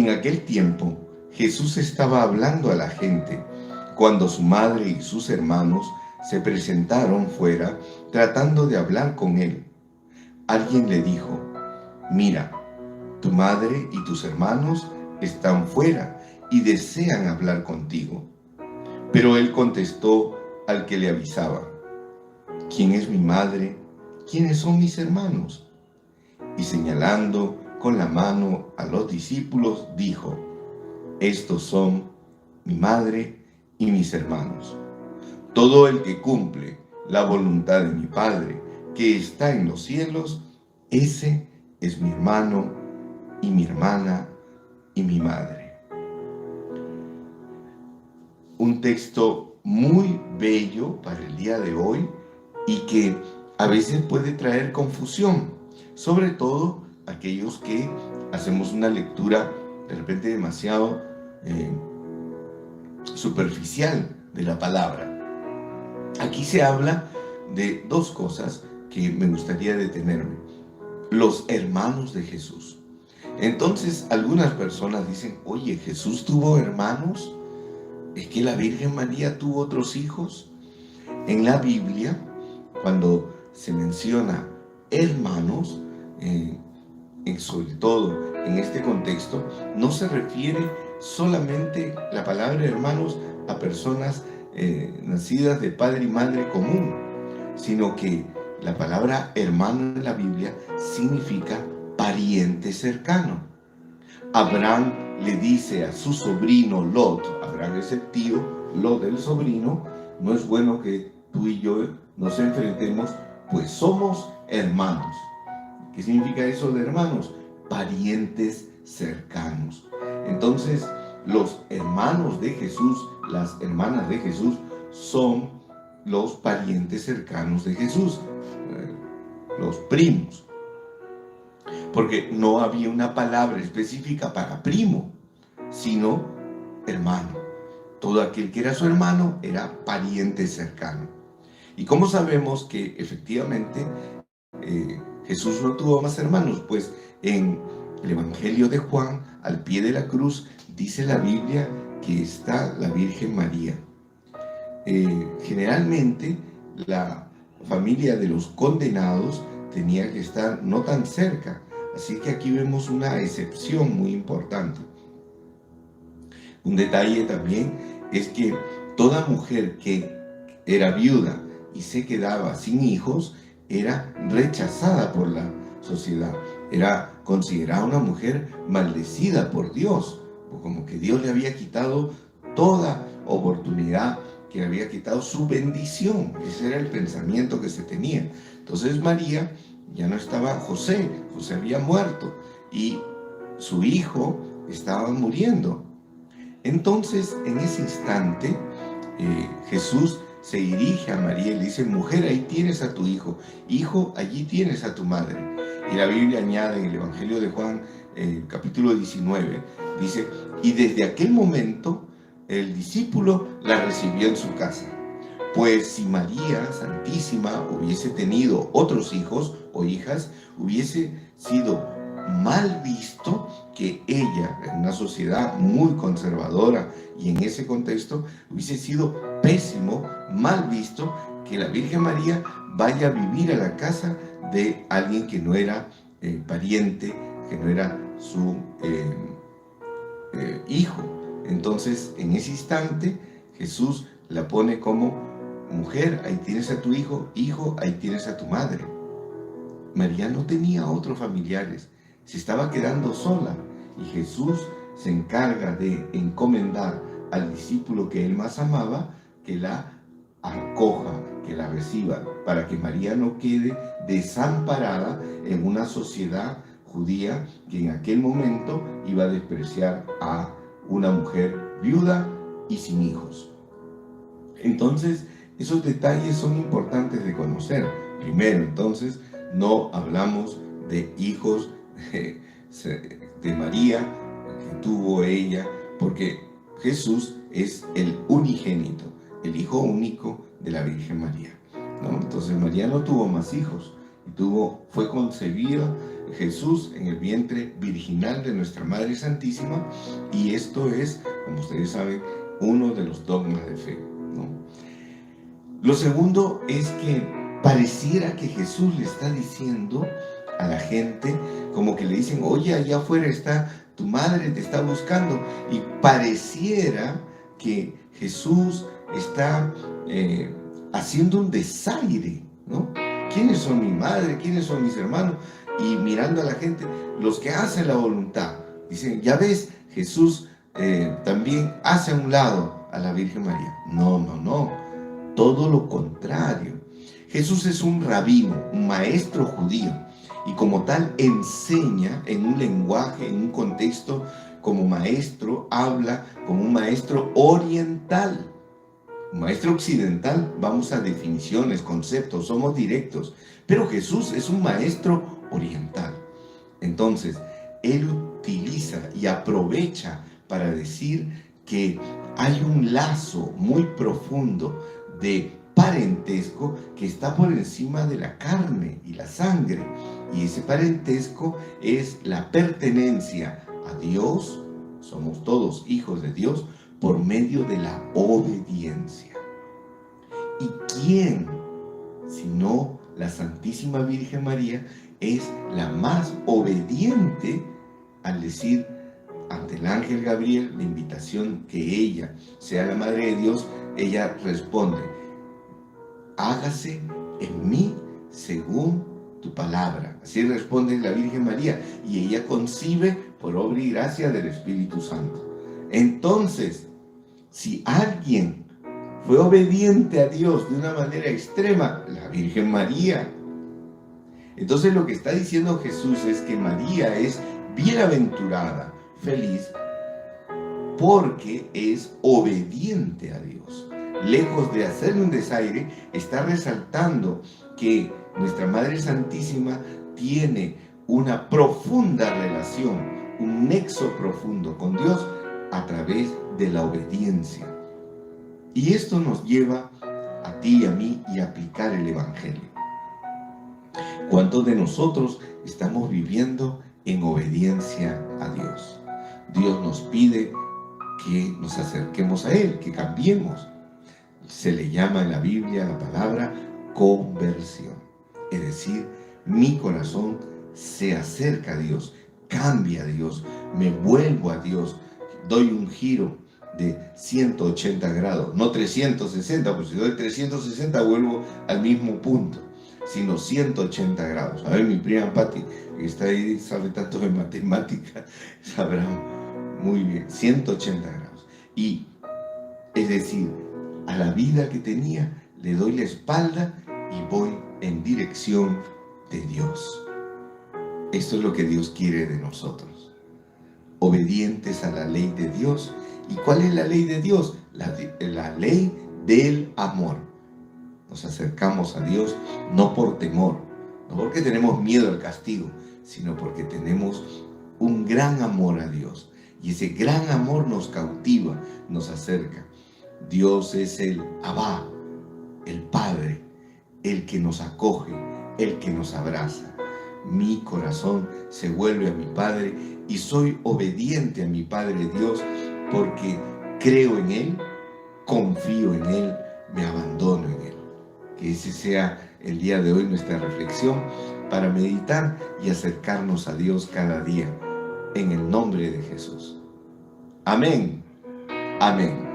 En aquel tiempo, Jesús estaba hablando a la gente, cuando su madre y sus hermanos se presentaron fuera, tratando de hablar con él. Alguien le dijo: «Mira, tu madre y tus hermanos están fuera y desean hablar contigo». Pero él contestó al que le avisaba: «¿Quién es mi madre? ¿Quiénes son mis hermanos?». Y señalando con la mano a los discípulos, dijo: «Estos son mi madre y mis hermanos. Todo el que cumple la voluntad de mi Padre, que está en los cielos, ese es mi hermano y mi hermana y mi madre». Un texto muy bello para el día de hoy y que a veces puede traer confusión, sobre todo aquellos que hacemos una lectura de repente demasiado superficial de la palabra. Aquí se habla de dos cosas que me gustaría detenerme. Los hermanos de Jesús. Entonces algunas personas dicen: «Oye, ¿Jesús tuvo hermanos? ¿Es que la Virgen María tuvo otros hijos?». En la Biblia, cuando se menciona hermanos, sobre todo en este contexto, no se refiere solamente la palabra hermanos a personas nacidas de padre y madre común, sino que la palabra hermano en la Biblia significa pariente cercano. Abraham le dice a su sobrino Lot, Abraham es el tío, Lot el sobrino: «No es bueno que tú y yo nos enfrentemos, pues somos hermanos». ¿Qué significa eso de hermanos? Parientes cercanos. Entonces, los hermanos de Jesús, las hermanas de Jesús, son los parientes cercanos de Jesús, los primos. Porque no había una palabra específica para primo, sino hermano. Todo aquel que era su hermano era pariente cercano. ¿Y cómo sabemos que efectivamente Jesús no tuvo más hermanos? Pues en el Evangelio de Juan, al pie de la cruz, dice la Biblia que está la Virgen María. Generalmente la familia de los condenados tenía que estar no tan cerca, así que aquí vemos una excepción muy importante. Un detalle también es que toda mujer que era viuda y se quedaba sin hijos era rechazada por la sociedad, era considerada una mujer maldecida por Dios, como que Dios le había quitado toda oportunidad, que le había quitado su bendición. Ese era el pensamiento que se tenía. Entonces María ya no estaba, José había muerto y su hijo estaba muriendo. Entonces en ese instante Jesús se dirige a María y le dice: «Mujer, ahí tienes a tu hijo. Hijo, allí tienes a tu madre». Y la Biblia añade en el Evangelio de Juan, capítulo 19, dice: «Y desde aquel momento el discípulo la recibió en su casa. Pues si María Santísima hubiese tenido otros hijos o hijas, hubiese sido mal visto que ella, en una sociedad muy conservadora y en ese contexto, hubiese sido pésimo, mal visto que la Virgen María vaya a vivir a la casa de alguien que no era pariente, que no era su hijo». Entonces, en ese instante, Jesús la pone como: «Mujer, ahí tienes a tu hijo. Hijo, ahí tienes a tu madre». María no tenía otros familiares, se estaba quedando sola, y Jesús se encarga de encomendar al discípulo que él más amaba que la acoja, que la reciba, para que María no quede desamparada en una sociedad judía que en aquel momento iba a despreciar a una mujer viuda y sin hijos. Entonces, esos detalles son importantes de conocer. Primero, entonces, no hablamos de hijos de María que tuvo ella, porque Jesús es el unigénito, el hijo único de la Virgen María, ¿no? Entonces María no tuvo más hijos, fue concebida Jesús en el vientre virginal de nuestra Madre Santísima, y esto es, como ustedes saben, uno de los dogmas de fe, ¿no? Lo segundo es que pareciera que Jesús le está diciendo a la gente, como que le dicen, oye, allá afuera está tu madre, te está buscando, y pareciera que Jesús está haciendo un desaire, ¿no? ¿Quiénes son mi madre? ¿Quiénes son mis hermanos? Y mirando a la gente, los que hacen la voluntad, dicen, ya ves, Jesús también hace a un lado a la Virgen María. No, no, no, todo lo contrario. Jesús es un rabino, un maestro judío, y como tal enseña en un lenguaje, en un contexto, como maestro, habla como un maestro oriental. Un maestro occidental, vamos a definiciones, conceptos, somos directos, pero Jesús es un maestro oriental. Entonces, él utiliza y aprovecha para decir que hay un lazo muy profundo de parentesco que está por encima de la carne y la sangre, y ese parentesco es la pertenencia a Dios. Somos todos hijos de Dios por medio de la obediencia. ¿Y quién, sino la Santísima Virgen María, es la más obediente al decir ante el ángel Gabriel la invitación que ella sea la Madre de Dios? Ella responde, hágase en mí según tu palabra. Así responde la Virgen María, y ella concibe por obra y gracia del Espíritu Santo. Entonces, si alguien fue obediente a Dios de una manera extrema, la Virgen María. Entonces lo que está diciendo Jesús es que María es bienaventurada, feliz, porque es obediente a Dios. Lejos de hacerle un desaire, está resaltando que nuestra Madre Santísima tiene una profunda relación, un nexo profundo con Dios a través de la obediencia. Y esto nos lleva a ti y a mí y a aplicar el Evangelio. ¿Cuántos de nosotros estamos viviendo en obediencia a Dios? Dios nos pide que nos acerquemos a Él, que cambiemos. Se le llama en la Biblia la palabra conversión. Es decir, mi corazón se acerca a Dios, cambia a Dios, me vuelvo a Dios, doy un giro de 180 grados, no 360, pues si doy 360 vuelvo al mismo punto, sino 180 grados. A ver, mi prima Patti, que está ahí, sabe tanto de matemática, sabrá muy bien, 180 grados. Y, es decir, a la vida que tenía le doy la espalda y voy en dirección de Dios. Esto es lo que Dios quiere de nosotros, obedientes a la ley de Dios. ¿Y cuál es la ley de Dios? La ley del amor. Nos acercamos a Dios no por temor, no porque tenemos miedo al castigo, sino porque tenemos un gran amor a Dios. Y ese gran amor nos cautiva, nos acerca. Dios es el Abba, el Padre, el que nos acoge, el que nos abraza. Mi corazón se vuelve a mi Padre y soy obediente a mi Padre Dios, porque creo en Él, confío en Él, me abandono en Él. Que ese sea el día de hoy nuestra reflexión para meditar y acercarnos a Dios cada día, en el nombre de Jesús. Amén. Amén.